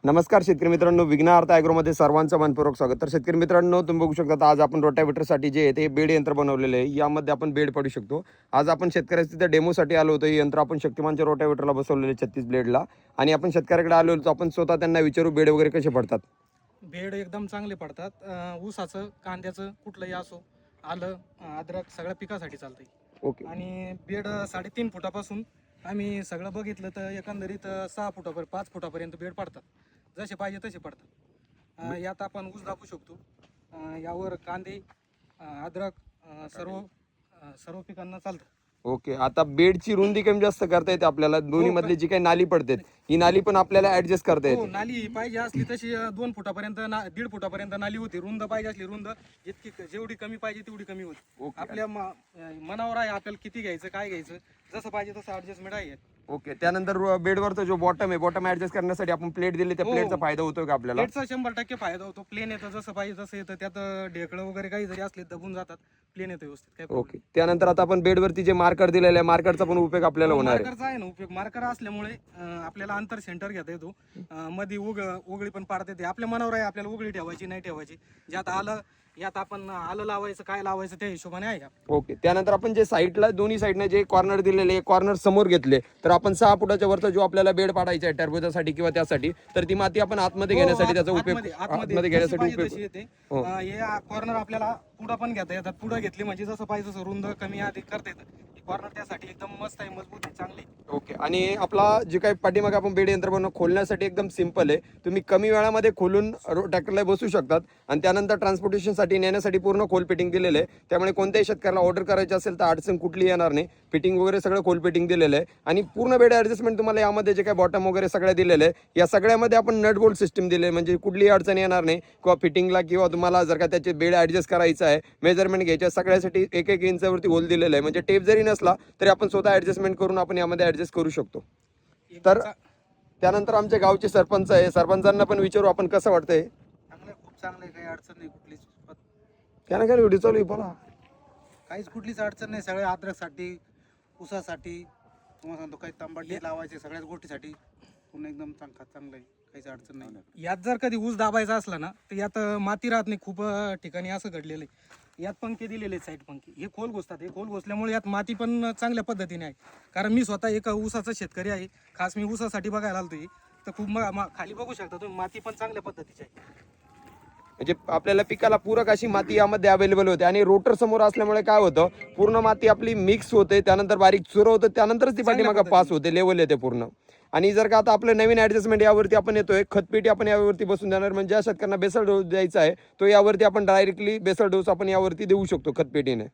नमस्कार शेतकरी मित्रांनो, विघ्नहर्ता ॲग्रोमध्ये सर्वांचं मनपूर्वक स्वागत. तर शेतकरी मित्रांनो, तुम्ही बघू शकता आज आपण रोटावेटरसाठी जे आहे ते बेड यंत्र बनवलेलं आहे. यामध्ये आपण बेड पाडू शकतो. आज आपण शेतकऱ्याच्या तिथे डेमोसाठी आलो होतो. हे यंत्र आपण शक्तिमानच्या रोटावेटरला बसवलेले 36 ब्लेडला आणि आपण शेतकऱ्याकडे आलो होतो. आपण स्वतः त्यांना विचारू बेड वगैरे कसे पडतात. बेड एकदम चांगले पडतात. ऊसाचं, कांद्याचं कुठलंही असो, आलं, अद्रक सगळ्या पिकासाठी चालतंय. ओके आणि बेड 3.5 फुटापासून आम्ही सगळं बघितलं तर एकंदरीत 6 फुटापर्यंत 5 फुटापर्यंत बेड पडतात. जसे पाहिजे तसे पडतात. यात आपण ऊस दाबू शकतो. यावर कांदे, अद्रक, सर्व पिकांना चालतं. ओके. आता बेडची रुंदी कमी जास्त करता येते आपल्याला. दोन्ही मधली जी काही नाली पडते ही नाली पण आपल्याला ऍडजस्ट करता हो, येते. नाली पाहिजे असली तशी 2 फुटापर्यंत 1.5 फुटापर्यंत नाली होती. रुंद पाहिजे असली रुंद, जेवढी कमी पाहिजे तेवढी कमी होती. ओके. आपल्या मनावर आहे आपल्याला किती घ्यायचं, काय घ्यायचं, जसं पाहिजे तसं ऍडजस्टमेंट आहे. ओके. त्यानंतर बेडवरचा जो बॉटम आहे, बॉटम ऍडजस्ट करण्यासाठी आपण प्लेट दिली. त्या हो. प्लेटचा फायदा होतो का आपल्याला? प्लेटचा 100% फायदा होतो. प्लेन येतं, जसं पाहिजे तसं येतं. त्यात ढेकळं वगैरे काही जरी असले दबून जातात. प्लेन येतं व्यवस्थित, काय problem ओके. त्यानंतर आता आपण बेडवरती जे मार्कर दिलेले आहे, मार्करचा पण उपयोग आपल्याला नाही. होणार आहे. मार्करचा आहे ना उपयोग. मार्कर असल्यामुळे आपल्याला अंतर सेंटर घेता येतो. मध्ये उगळी पण पाडता येते. आपल्या मनावर आहे आपल्याला उगळी ठेवायची नाही ठेवायची. ज्यात आलं, यात आपण आलं लावायचं, काय लावायचं त्या हिशोबाने आहे. ओके. त्यानंतर आपण जे साईडला दोन्ही साईडने जे कॉर्नर दिलेले कॉर्नर समोर घेतले, तर आपण 6 फुटाच्या वरचा जो आपल्याला बेड पाडायचा आहे टरबुजासाठी किंवा त्यासाठी, तर ती माती आपण आतमध्ये घेण्यासाठी त्याचा उपयोग आतमध्ये घेण्यासाठी उपयोग. येते. हो. हे कॉर्नर आपल्याला पुढं पण घेता येतात. पुढं घेतली म्हणजे जसं पाहिजे तसं रुंद कमी अधिक करता येतं. कॉर्नर त्यासाठी एकदम मस्त आहे, मजबूत आहे, चांगली. ओके. आणि आपला जे काही पाठीमागे आपण बेड यंत्र बनवून खोलण्यासाठी एकदम सिंपल आहे. तुम्ही कमी वेळामध्ये खोलून ट्रॅक्टरला बसू शकतात आणि त्यानंतर ट्रान्सपोर्टेशनसाठी नेण्यासाठी पूर्ण खोल फिटिंग दिलेलं आहे. त्यामुळे कोणत्याही शेतकऱ्याला ऑर्डर करायची असेल तर अडचण कुठली येणार नाही. फिटिंग वगैरे सगळं खोल फिटिंग दिलेलं आहे आणि पूर्ण बेड ॲडजस्टमेंट तुम्हाला यामध्ये जे काही बॉटम वगैरे सगळं दिलेलं आहे, या सगळ्यामध्ये आपण नट बोल्ट सिस्टम दिले, म्हणजे कुठलीही अडचण येणार नाही. किंवा फिटिंगला किंवा तुम्हाला जर का त्याचे बेड ॲडजस्ट करायचं आहे, मेजरमेंट घ्यायचं, सगळ्यासाठी 1-1 इंचावरती होल दिलेलं आहे. म्हणजे टेप जरी नसला तरी आपण स्वतः ॲडजस्टमेंट करून आपण यामध्ये ॲडजस्ट करू शकतो. तर त्यानंतर आमच्या गावचे सरपंच आहे, सरपंचांना पण विचारू आपण कसं वाटतंय. चांगलं, खूप चांगलं आहे. काही अडचण नाही कुठलीच. काय ना काय व्हिडिओ चालू आहे, बोला. काहीच कुठलीच अडचण नाही. सगळ्या अद्रकसाठी, ऊसासाठी, तुम्हाला सांगतो काही तांबडी लावायचे, सगळ्याच गोष्टीसाठी पुन्हा एकदम चांगलं आहे. काहीच अडचण नाही. यात जर कधी ऊस दाबायचा असला ना तर यात माती राहत नाही. खूप ठिकाणी असं घडलेलं आहे. यात पंखे दिलेले आहेत, साईड पंखे. हे खोल घुसतात. हे खोल घुसल्यामुळे यात माती पण चांगल्या पद्धतीने आहे. कारण मी स्वतः एक ऊसाचा शेतकरी आहे. खास मी ऊसासाठी बघायला आलो तर खूप खाली बघू शकता तुम्ही, माती पण चांगल्या पद्धतीची आहे. म्हणजे आपल्याला पिकाला पूरक अशी माती यामध्ये अवेलेबल होते आणि रोटर समोर असल्यामुळे काय होतं, पूर्ण माती आपली मिक्स होते, त्यानंतर बारीक चुरं होतं, त्यानंतरच ती पाठीमागं पास होते, लेवल येते पूर्ण. आणि जर का आता आपलं नवीन ॲडजस्टमेंट यावरती आपण येतोय, खतपेटी आपण यावरती बसून देणार. म्हणजे ज्या शेतकऱ्यांना बेसल डोस द्यायचा आहे तो यावरती आपण डायरेक्टली बेसल डोस आपण यावरती देऊ शकतो खतपेटीने.